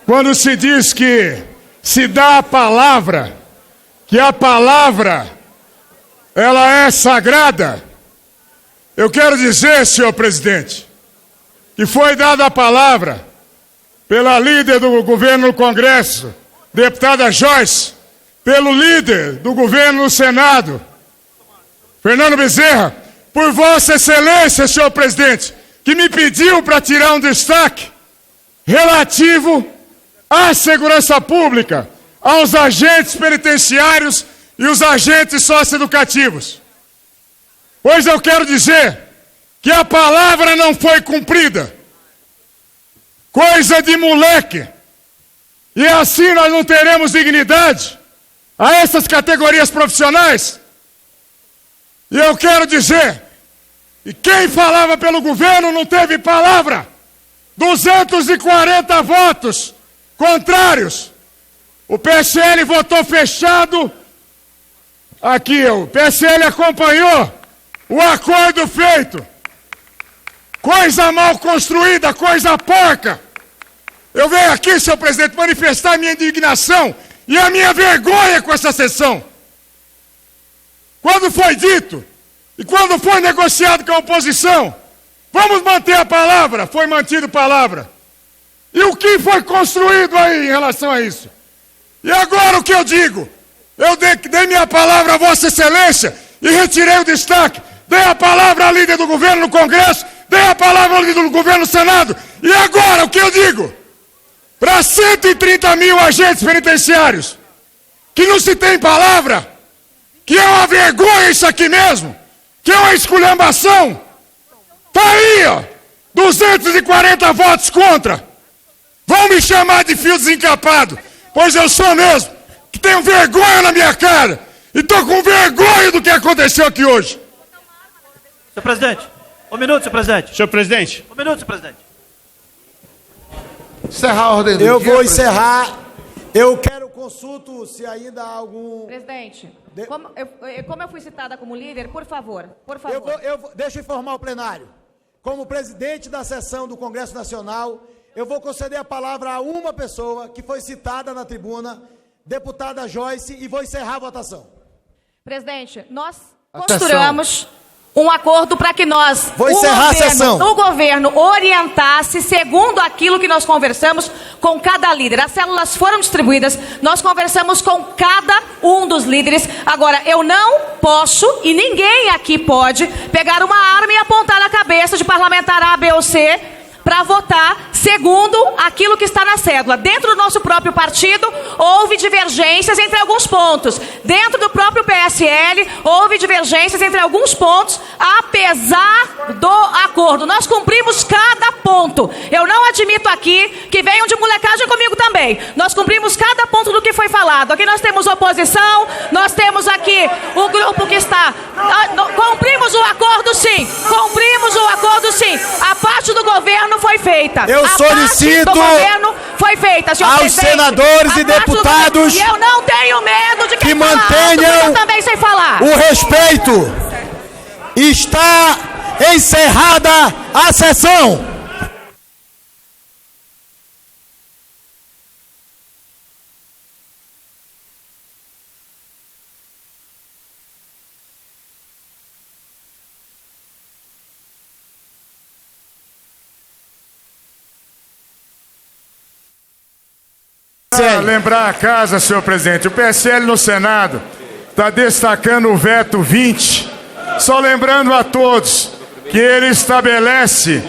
quando se diz que se dá a palavra, que a palavra, ela é sagrada. Eu quero dizer, senhor presidente, que foi dada a palavra pela líder do governo no Congresso, deputada Joyce, pelo líder do governo no Senado, Fernando Bezerra, por Vossa Excelência, senhor presidente, que me pediu para tirar um destaque relativo à segurança pública, aos agentes penitenciários e os agentes socioeducativos. Pois eu quero dizer que a palavra não foi cumprida. Coisa de moleque. E assim nós não teremos dignidade a essas categorias profissionais. E eu quero dizer, e quem falava pelo governo não teve palavra. 240 votos contrários. O PSL votou fechado. Aqui, o PSL acompanhou o acordo feito. Coisa mal construída, coisa porca. Eu venho aqui, senhor presidente, manifestar a minha indignação e a minha vergonha com essa sessão. Quando foi dito e quando foi negociado com a oposição, vamos manter a palavra, foi mantido palavra. E o que foi construído aí em relação a isso? E agora o que eu digo? Eu dei minha palavra a Vossa Excelência e retirei o destaque. Dei a palavra à líder do governo no Congresso, dei a palavra ao líder do governo no Senado. E agora o que eu digo? Para 130 mil agentes penitenciários, que não se tem palavra, que é uma vergonha isso aqui mesmo, que é uma esculhambação. Está aí, ó, 240 votos contra. Vão me chamar de fio desencapado, pois eu sou mesmo, que tenho vergonha na minha cara, e estou com vergonha do que aconteceu aqui hoje. Senhor presidente, um minuto, senhor presidente. Senhor presidente. Um minuto, senhor presidente. Encerrar a ordem do dia. Eu vou encerrar. Eu quero consulto se ainda há algum... Presidente, como eu fui citada como líder, por favor. Deixa eu informar o plenário. Como presidente da sessão do Congresso Nacional, eu vou conceder a palavra a uma pessoa que foi citada na tribuna, deputada Joyce, e vou encerrar a votação. Presidente, nós costuramos um acordo para que nós, vou encerrar a sessão. O governo orientasse segundo aquilo que nós conversamos com cada líder. As células foram distribuídas, nós conversamos com cada um dos líderes. Agora, eu não posso, e ninguém aqui pode, pegar uma arma e apontar na cabeça de parlamentar A, B ou C para votar segundo aquilo que está na cédula. Dentro do nosso próprio partido, houve divergências entre alguns pontos. Dentro do próprio PSL, houve divergências entre alguns pontos, apesar do acordo. Nós cumprimos cada ponto. Eu não admito aqui que venham de molecagem comigo também. Nós cumprimos cada ponto do que foi falado. Aqui nós temos oposição, nós temos aqui o grupo que está... Cumprimos o acordo, sim. Cumprimos o acordo, sim. A parte do governo foi feita. Eu solicito do governo foi feita, senhor aos presidente, senadores e deputados e eu não tenho medo de que mantenham eu também sei falar. O respeito. Está encerrada a sessão. Lembrar a casa, senhor presidente, o PSL no Senado está destacando o veto 20, só lembrando a todos que ele estabelece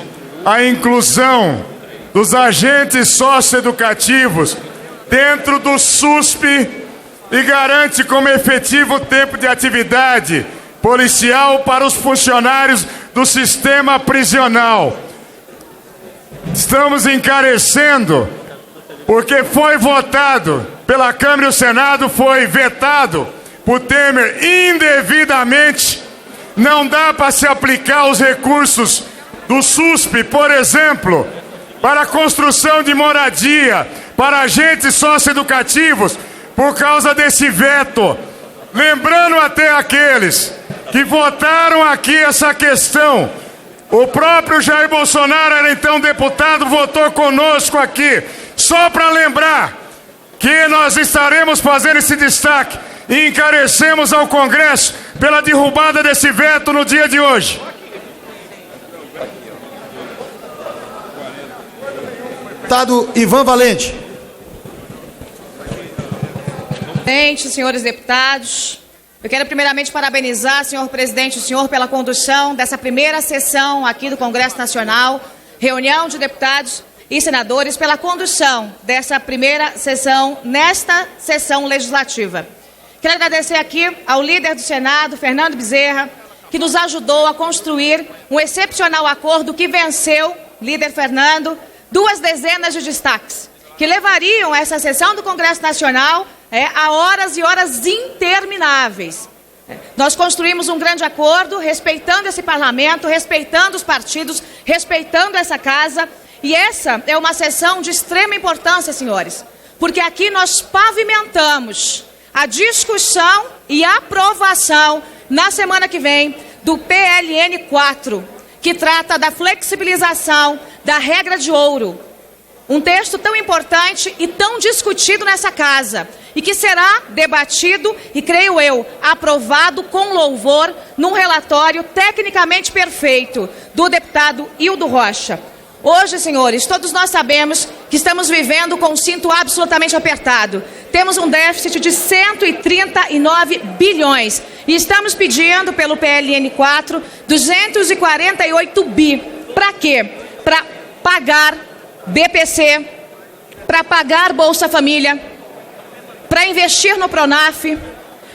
a inclusão dos agentes socioeducativos dentro do SUSP e garante como efetivo tempo de atividade policial para os funcionários do sistema prisional. Estamos encarecendo, porque foi votado pela Câmara e o Senado, foi vetado por Temer indevidamente. Não dá para se aplicar os recursos do SUSP, por exemplo, para a construção de moradia, para agentes socioeducativos, por causa desse veto. Lembrando até aqueles que votaram aqui essa questão, o próprio Jair Bolsonaro era então deputado, votou conosco aqui, Só para lembrar que nós estaremos fazendo esse destaque e encarecemos ao Congresso pela derrubada desse veto no dia de hoje. Deputado Ivan Valente. Presidente, senhores deputados, eu quero primeiramente parabenizar, senhor presidente, o senhor pela condução dessa primeira sessão aqui do Congresso Nacional, reunião de deputados e senadores, pela condução dessa primeira sessão nesta sessão legislativa. Quero agradecer aqui ao líder do Senado, Fernando Bezerra, que nos ajudou a construir um excepcional acordo que venceu, líder Fernando, 2 dezenas de destaques, que levariam essa sessão do Congresso Nacional a horas e horas intermináveis. Nós construímos um grande acordo, respeitando esse parlamento, respeitando os partidos, respeitando essa casa. E essa é uma sessão de extrema importância, senhores, porque aqui nós pavimentamos a discussão e a aprovação, na semana que vem, do PLN 4, que trata da flexibilização da regra de ouro. Um texto tão importante e tão discutido nessa casa, e que será debatido e, creio eu, aprovado com louvor num relatório tecnicamente perfeito do deputado Hildo Rocha. Hoje, senhores, todos nós sabemos que estamos vivendo com um cinto absolutamente apertado. Temos um déficit de 139 bilhões e estamos pedindo pelo PLN 4 248 bi. Para quê? Para pagar BPC, para pagar Bolsa Família, para investir no Pronaf,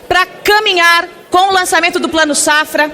para caminhar com o lançamento do Plano Safra.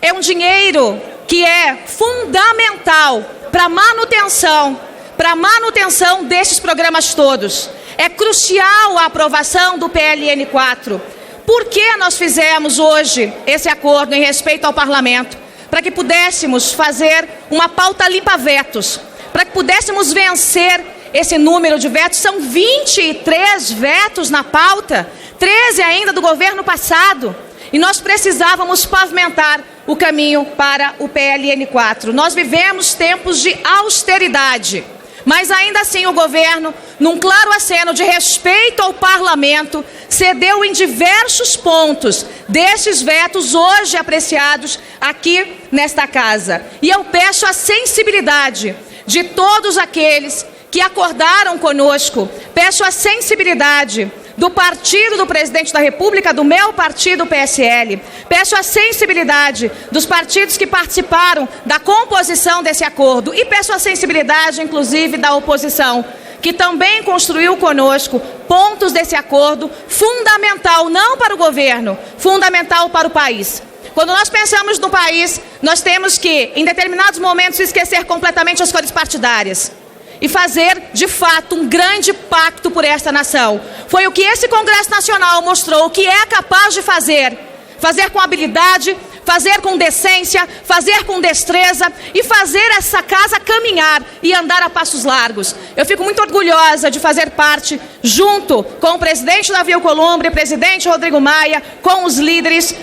É um dinheiro que é fundamental para a manutenção desses programas todos. É crucial a aprovação do PLN 4. Por que nós fizemos hoje esse acordo em respeito ao parlamento? Para que pudéssemos fazer uma pauta limpa-vetos, para que pudéssemos vencer esse número de vetos. São 23 vetos na pauta, 13 ainda do governo passado. E nós precisávamos pavimentar o caminho para o PLN 4. Nós vivemos tempos de austeridade, mas ainda assim o governo, num claro aceno de respeito ao parlamento, cedeu em diversos pontos desses vetos hoje apreciados aqui nesta casa. E eu peço a sensibilidade de todos aqueles que acordaram conosco, peço a sensibilidade do partido do presidente da República, do meu partido, o PSL. Peço a sensibilidade dos partidos que participaram da composição desse acordo e peço a sensibilidade, inclusive, da oposição, que também construiu conosco pontos desse acordo fundamental, não para o governo, fundamental para o país. Quando nós pensamos no país, nós temos que, em determinados momentos, esquecer completamente as cores partidárias e fazer, de fato, um grande pacto por esta nação. Foi o que esse Congresso Nacional mostrou que é capaz de fazer. Fazer com habilidade, fazer com decência, fazer com destreza e fazer essa casa caminhar e andar a passos largos. Eu fico muito orgulhosa de fazer parte, junto com o presidente Davi Alcolumbre, presidente Rodrigo Maia, com os líderes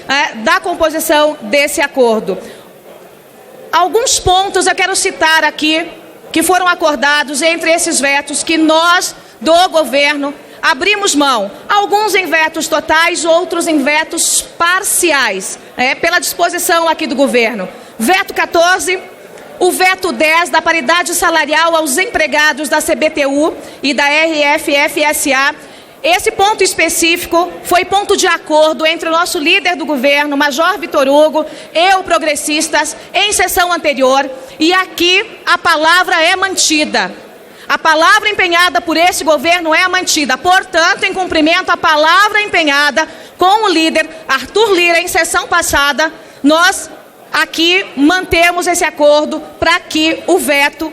da composição desse acordo. Alguns pontos eu quero citar aqui, que foram acordados entre esses vetos que nós, do governo, abrimos mão. Alguns em vetos totais, outros em vetos parciais, pela disposição aqui do governo. Veto 14, o veto 10 da paridade salarial aos empregados da CBTU e da RFFSA. Esse ponto específico foi ponto de acordo entre o nosso líder do governo, Major Vitor Hugo, e o Progressistas, em sessão anterior. E aqui a palavra é mantida. A palavra empenhada por esse governo é mantida. Portanto, em cumprimento à palavra empenhada com o líder Arthur Lira em sessão passada, nós aqui mantemos esse acordo para que o veto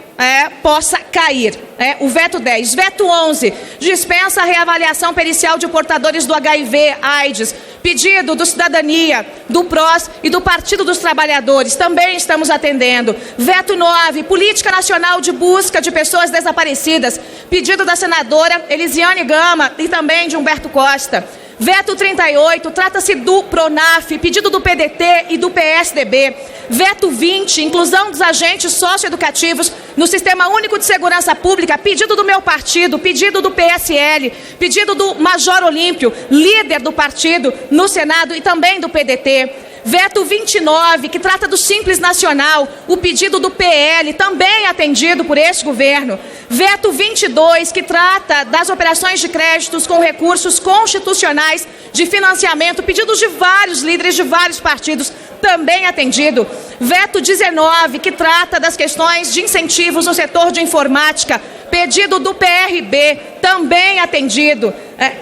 possa cair. O veto 10. Veto 11, dispensa a reavaliação pericial de portadores do HIV/AIDS. Pedido do Cidadania, do PROS e do Partido dos Trabalhadores. Também estamos atendendo. Veto 9, Política Nacional de Busca de Pessoas Desaparecidas. Pedido da senadora Elisiane Gama e também de Humberto Costa. Veto 38, trata-se do PRONAF, pedido do PDT e do PSDB. Veto 20, inclusão dos agentes socioeducativos no Sistema Único de Segurança Pública, pedido do meu partido, pedido do PSL, pedido do Major Olímpio, líder do partido no Senado e também do PDT. Veto 29, que trata do Simples Nacional, o pedido do PL, também atendido por este governo. Veto 22, que trata das operações de créditos com recursos constitucionais de financiamento, pedidos de vários líderes de vários partidos, também atendido. Veto 19, que trata das questões de incentivos no setor de informática, pedido do PRB, também atendido.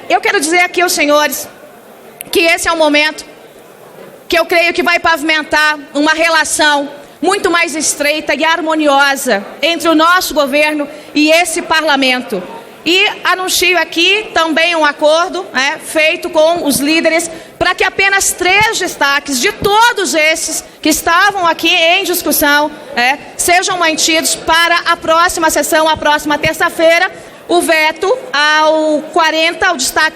Eu quero dizer aqui aos senhores que esse é um momento que eu creio que vai pavimentar uma relação muito mais estreita e harmoniosa entre o nosso governo e esse parlamento. E anuncio aqui também um acordo feito com os líderes para que apenas 3 destaques de todos esses que estavam aqui em discussão sejam mantidos para a próxima sessão, a próxima terça-feira. O veto ao 40,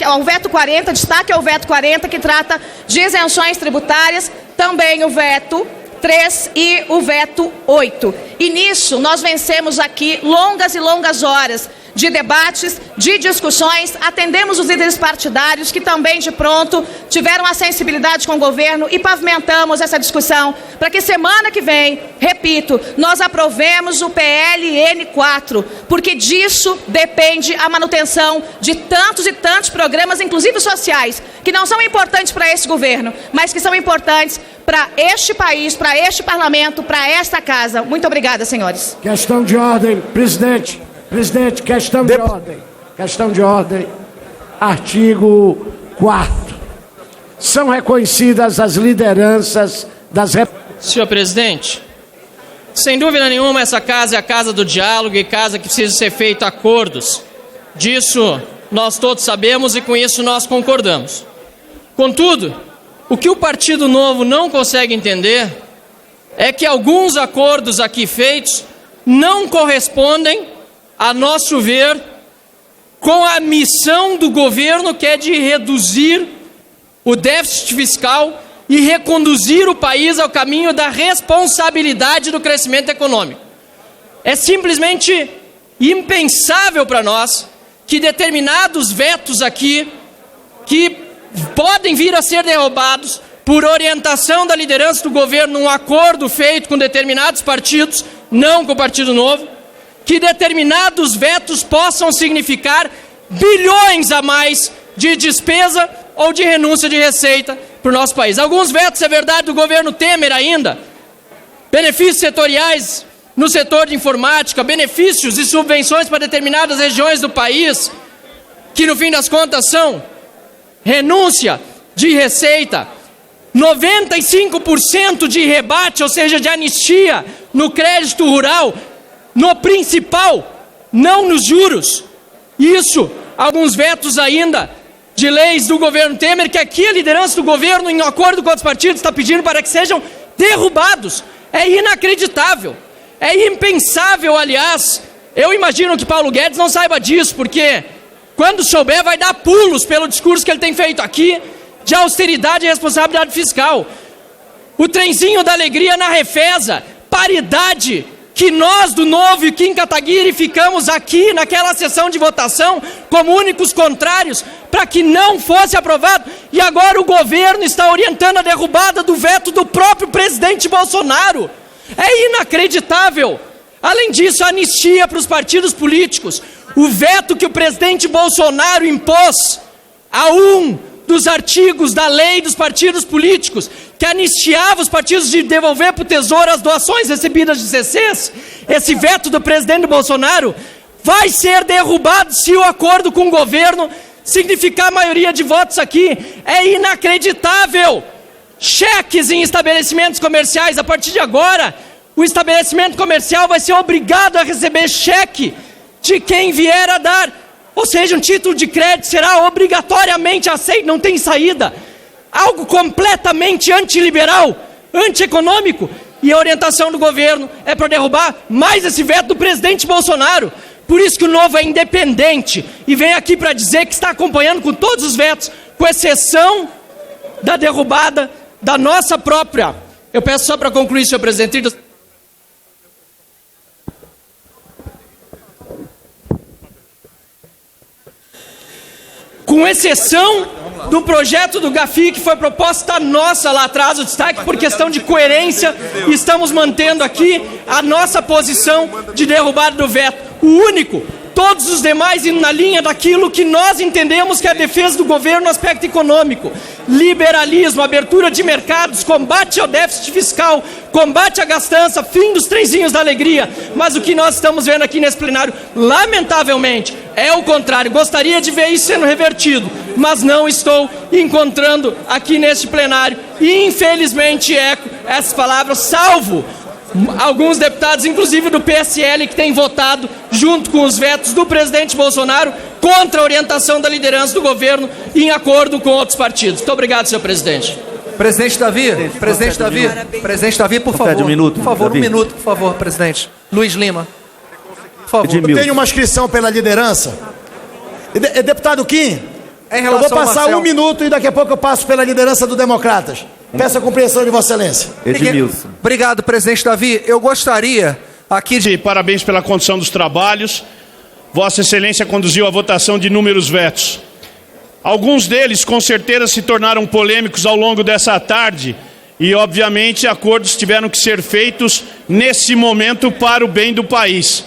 ao veto 40, destaque ao veto 40, que trata de isenções tributárias, também o veto 3 e o veto 8. E nisso nós vencemos aqui longas e longas horas de debates, de discussões, atendemos os líderes partidários que também de pronto tiveram a sensibilidade com o governo e pavimentamos essa discussão para que semana que vem, repito, nós aprovemos o PLN 4, porque disso depende a manutenção de tantos e tantos programas, inclusive sociais, que não são importantes para esse governo, mas que são importantes para este país, para este parlamento, para esta casa. Muito obrigada, senhores. Questão de ordem, presidente. Presidente, questão de ordem. Questão de ordem. Artigo 4º. São reconhecidas as lideranças das... Senhor presidente, sem dúvida nenhuma essa casa é a casa do diálogo e casa que precisa ser feito acordos. Disso nós todos sabemos e com isso nós concordamos. Contudo, o que o Partido Novo não consegue entender é que alguns acordos aqui feitos não correspondem, a nosso ver, com a missão do governo, que é de reduzir o déficit fiscal e reconduzir o país ao caminho da responsabilidade do crescimento econômico. É simplesmente impensável para nós que determinados vetos aqui, que podem vir a ser derrubados por orientação da liderança do governo num acordo feito com determinados partidos, não com o Partido Novo, que determinados vetos possam significar bilhões a mais de despesa ou de renúncia de receita para o nosso país. Alguns vetos, é verdade, do governo Temer ainda, benefícios setoriais no setor de informática, benefícios e subvenções para determinadas regiões do país, que no fim das contas são renúncia de receita, 95% de rebate, ou seja, de anistia no crédito rural, no principal, não nos juros. Isso, alguns vetos ainda de leis do governo Temer, que aqui a liderança do governo, em acordo com outros partidos, está pedindo para que sejam derrubados. É inacreditável, é impensável, aliás. Eu imagino que Paulo Guedes não saiba disso, porque quando souber vai dar pulos pelo discurso que ele tem feito aqui de austeridade e responsabilidade fiscal. O trenzinho da alegria na Refesa, paridade, que nós do Novo e Kim Kataguiri ficamos aqui naquela sessão de votação como únicos contrários para que não fosse aprovado, e agora o governo está orientando a derrubada do veto do próprio presidente Bolsonaro. É inacreditável. Além disso, a anistia para os partidos políticos, o veto que o presidente Bolsonaro impôs a dos artigos da lei dos partidos políticos, que anistiava os partidos de devolver para o Tesouro as doações recebidas de CCs, esse veto do presidente Bolsonaro vai ser derrubado se o acordo com o governo significar maioria de votos aqui. É inacreditável. Cheques em estabelecimentos comerciais, a partir de agora, o estabelecimento comercial vai ser obrigado a receber cheque de quem vier a dar. Ou seja, um título de crédito será obrigatoriamente aceito, não tem saída. Algo completamente antiliberal, antieconômico. E a orientação do governo é para derrubar mais esse veto do presidente Bolsonaro. Por isso que o Novo é independente e vem aqui para dizer que está acompanhando com todos os vetos, com exceção da derrubada da nossa própria. Eu peço só para concluir, senhor presidente. Com exceção do projeto do GAFI, que foi proposta nossa lá atrás, o destaque por questão de coerência, estamos mantendo aqui a nossa posição de derrubada do veto. O único, todos os demais indo na linha daquilo que nós entendemos que é a defesa do governo no aspecto econômico. Liberalismo, abertura de mercados, combate ao déficit fiscal, combate à gastança, fim dos trenzinhos da alegria. Mas o que nós estamos vendo aqui nesse plenário, lamentavelmente, é o contrário. Gostaria de ver isso sendo revertido, mas não estou encontrando aqui neste plenário. E infelizmente eco essas palavras, salvo alguns deputados, inclusive do PSL, que têm votado junto com os vetos do presidente Bolsonaro contra a orientação da liderança do governo em acordo com outros partidos. Muito obrigado, senhor presidente. Presidente Davi, presidente Davi, por favor. Um minuto, por favor, presidente. Luiz Lima, por favor. Eu tenho uma inscrição pela liderança. Deputado Kim, eu vou passar 1 minuto e daqui a pouco eu passo pela liderança do Democratas. Peço a compreensão de Vossa Excelência. Edmilson. Obrigado, presidente Davi. Eu gostaria aqui de... Parabéns pela condução dos trabalhos. Vossa Excelência conduziu a votação de inúmeros vetos. Alguns deles, com certeza, se tornaram polêmicos ao longo dessa tarde e, obviamente, acordos tiveram que ser feitos nesse momento para o bem do país.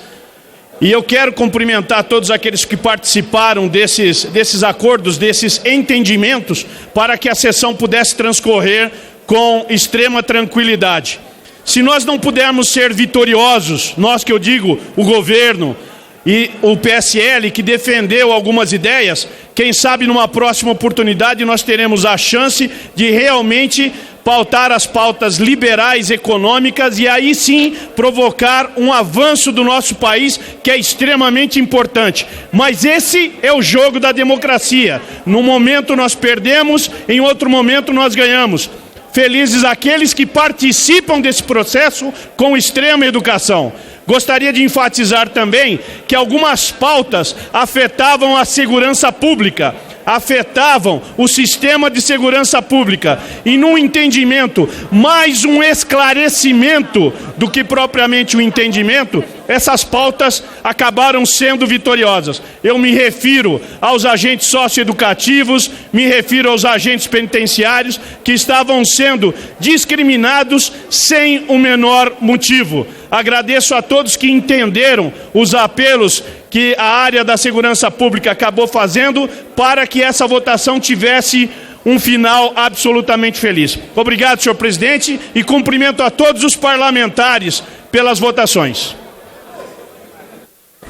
E eu quero cumprimentar todos aqueles que participaram desses acordos, desses entendimentos, para que a sessão pudesse transcorrer com extrema tranquilidade. Se nós não pudermos ser vitoriosos, nós que eu digo, o governo e o PSL, que defendeu algumas ideias, quem sabe numa próxima oportunidade nós teremos a chance de realmente pautar as pautas liberais econômicas e aí sim provocar um avanço do nosso país que é extremamente importante. Mas esse é o jogo da democracia. Num momento nós perdemos, em outro momento nós ganhamos. Felizes aqueles que participam desse processo com extrema educação. Gostaria de enfatizar também que algumas pautas afetavam a segurança pública, afetavam o sistema de segurança pública e, num entendimento, mais um esclarecimento do que propriamente um entendimento, essas pautas acabaram sendo vitoriosas. Eu me refiro aos agentes socioeducativos, me refiro aos agentes penitenciários que estavam sendo discriminados sem o menor motivo. Agradeço a todos que entenderam os apelos que a área da segurança pública acabou fazendo para que essa votação tivesse um final absolutamente feliz. Obrigado, senhor presidente, e cumprimento a todos os parlamentares pelas votações.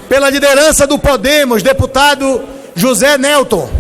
Pela liderança do Podemos, deputado José Nelton.